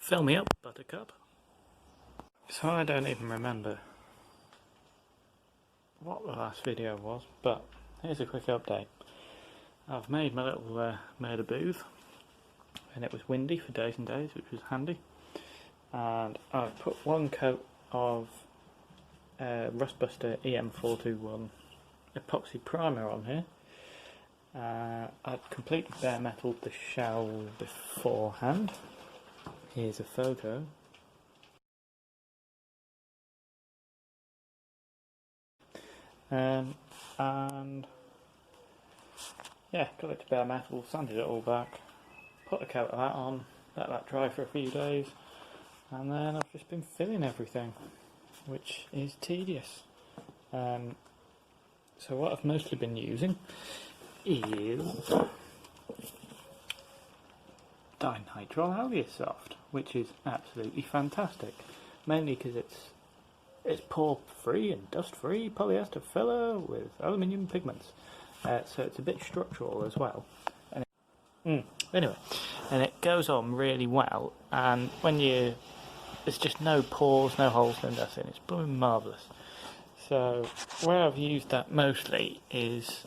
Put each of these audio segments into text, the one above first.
Fill me up, Buttercup. So I don't even remember what the last video was, but here's a quick update. I've made my little murder booth, and it was windy for days and days, which was handy. And I've put one coat of Rustbuster EM421 epoxy primer on here. I'd completely bare metaled the shell beforehand. Here's a photo. And yeah, got it to bare metal, sanded it all back, put a coat of that on, let that dry for a few days, and then I've just been filling everything, which is tedious. So what I've mostly been using is dinitrile algae soft, which is absolutely fantastic, mainly because it's pore free and dust free polyester filler with aluminium pigments, so it's a bit structural as well, and anyway, and it goes on really well, and when there's just no pores, no holes, no nothing. It's blooming marvellous. So where I've used that mostly is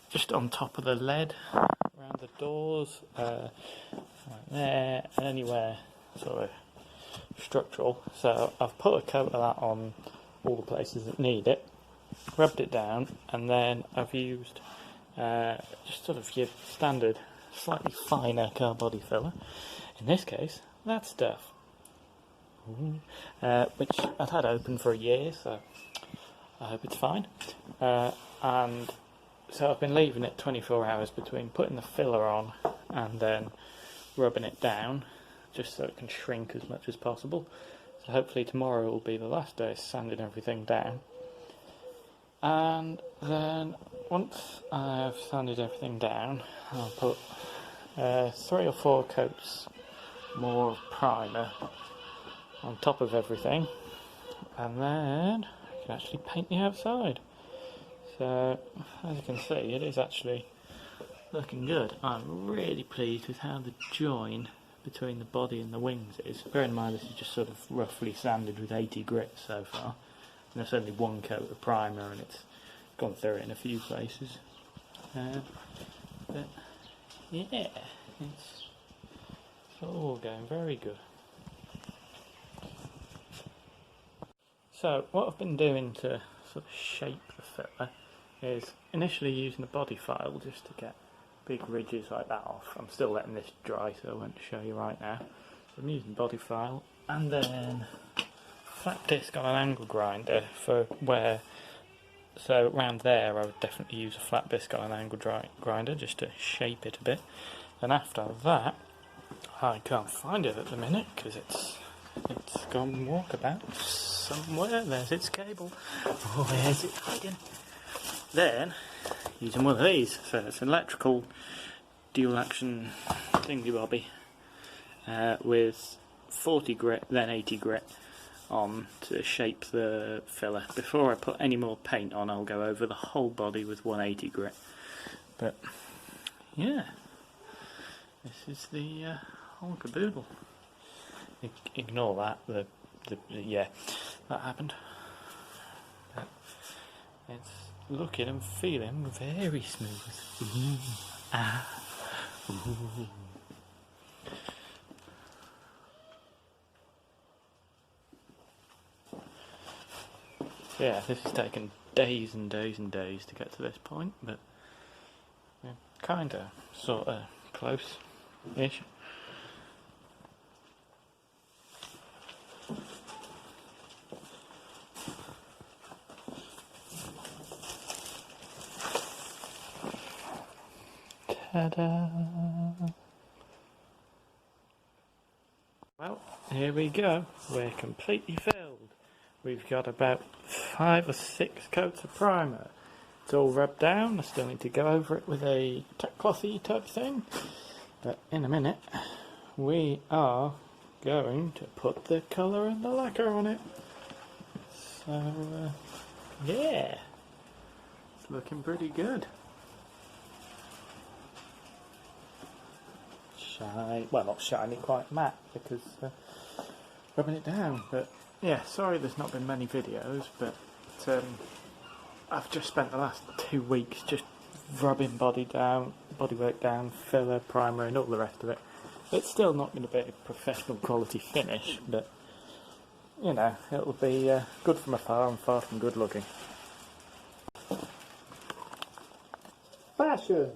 just on top of the lead, around the doors, right there, and anywhere sort of structural. So I've put a coat of that on all the places that need it, rubbed it down, and then I've used just sort of your standard, slightly finer car body filler. In this case, that stuff, which I've had open for a year, so I hope it's fine. And so I've been leaving it 24 hours between putting the filler on and then rubbing it down, just so it can shrink as much as possible. So hopefully tomorrow will be the last day sanding everything down. And then once I've sanded everything down, I'll put 3 or 4 coats more of primer on top of everything, and then I can actually paint the outside. So as you can see, it is actually looking good. I'm really pleased with how the join between the body and the wings is. Bear in mind this is just sort of roughly sanded with 80 grit so far, and there's only one coat of primer and it's gone through it in a few places. But yeah, it's all going very good. So what I've been doing to sort of shape the filler is initially using a body file just to get big ridges like that off. I'm still letting this dry, so I won't show you right now. So I'm using body file, and then flat disc on an angle grinder for where, so around there I would definitely use a flat disc on an angle grinder just to shape it a bit. And after that, I can't find it at the minute because it's gone walkabout somewhere. There's its cable. Oh, where's it hiding? Then, using one of these, so it's an electrical dual action thingy bobby with 40 grit, then 80 grit on to shape the filler. Before I put any more paint on, I'll go over the whole body with 180 grit. But yeah, this is the whole caboodle. Ignore that. Yeah, that happened. But it's looking and feeling very smooth. Yeah, this has taken days and days and days to get to this point, but yeah, kinda, sorta, close-ish. Ta-da! Well, here we go. We're completely filled. We've got about 5 or 6 coats of primer. It's all rubbed down. I still need to go over it with a clothy type thing. But in a minute, we are going to put the colour and the lacquer on it. So, yeah, it's looking pretty good. shiny, well not shiny, quite matte because rubbing it down. But yeah, sorry there's not been many videos, but I've just spent the last 2 weeks just rubbing bodywork down, filler, primer and all the rest of it. It's still not going to be a professional quality finish, but you know, it'll be good from afar and far from good looking. Fashion!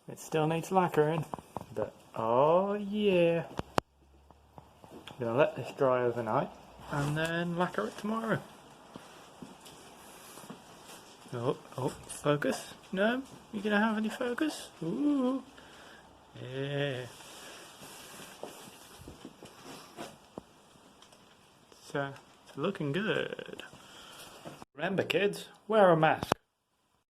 It still needs lacquering, but oh yeah. I'm going to let this dry overnight and then lacquer it tomorrow. Oh, focus? No? You going to have any focus? Ooh, yeah. So, it's looking good. Remember kids, wear a mask.